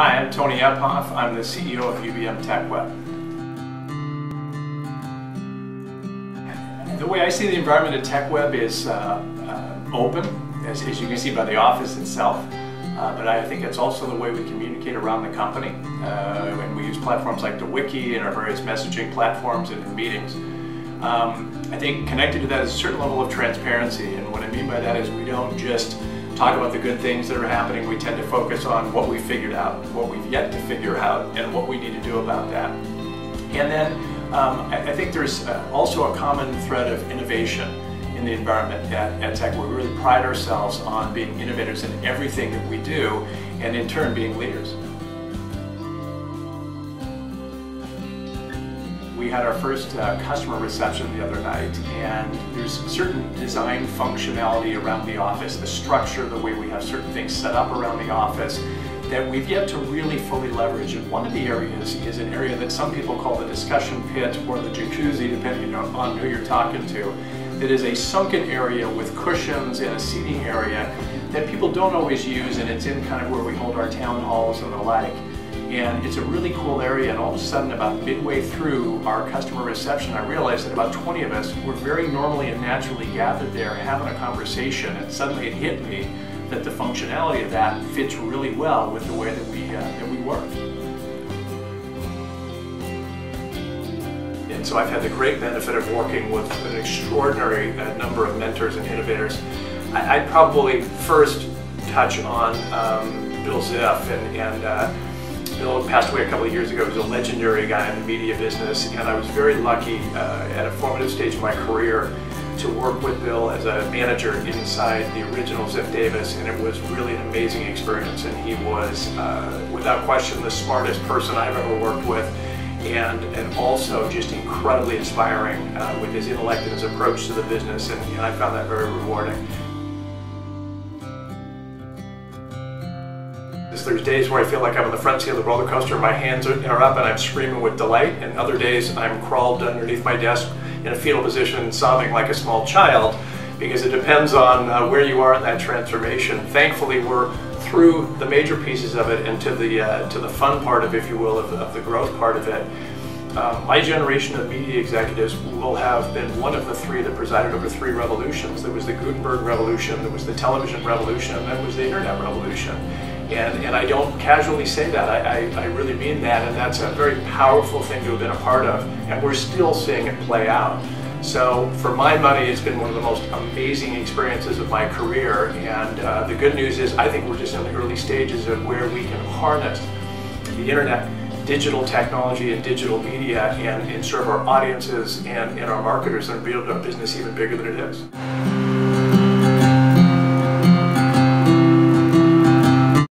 Hi, I'm Tony Uphoff. I'm the CEO of UBM TechWeb. The way I see the environment at TechWeb is open, as you can see by the office itself. But I think it's also the way we communicate around the company. And we use platforms like the Wiki and our various messaging platforms and in meetings. I think connected to that is a certain level of transparency. And what I mean by that is we don't just talk about the good things that are happening. We tend to focus on what we figured out, what we've yet to figure out, and what we need to do about that. And then I think there's also a common thread of innovation in the environment at Tech. We really pride ourselves on being innovators in everything that we do, and in turn being leaders. We had our first customer reception the other night, and there's certain design functionality around the office, the structure, the way we have certain things set up around the office that we've yet to really fully leverage. And one of the areas is an area that some people call the discussion pit or the jacuzzi, depending on who you're talking to. That is a sunken area with cushions and a seating area that people don't always use, and it's in kind of where we hold our town halls and the like. And it's a really cool area, and all of a sudden, about midway through our customer reception, I realized that about 20 of us were very normally and naturally gathered there having a conversation, and suddenly it hit me that the functionality of that fits really well with the way that we work. And so I've had the great benefit of working with an extraordinary number of mentors and innovators. I'd probably first touch on Bill Ziff, and Bill passed away a couple of years ago. He was a legendary guy in the media business, and I was very lucky at a formative stage of my career to work with Bill as a manager inside the original Ziff Davis, and it was really an amazing experience. And he was, without question, the smartest person I've ever worked with, and also just incredibly inspiring with his intellect and his approach to the business, and I found that very rewarding. There's days where I feel like I'm on the front seat of the roller coaster, my hands are up and I'm screaming with delight, and other days I'm crawled underneath my desk in a fetal position sobbing like a small child, because it depends on where you are in that transformation. Thankfully, we're through the major pieces of it and to the fun part of, if you will, of the growth part of it. My generation of media executives will have been one of the three that presided over three revolutions. There was the Gutenberg revolution, there was the television revolution, and then there was the internet revolution. And I don't casually say that, I really mean that, and that's a very powerful thing to have been a part of, and we're still seeing it play out. So for my money, it's been one of the most amazing experiences of my career, and the good news is I think we're just in the early stages of where we can harness the internet, digital technology and digital media and serve our audiences and our marketers and build our business even bigger than it is.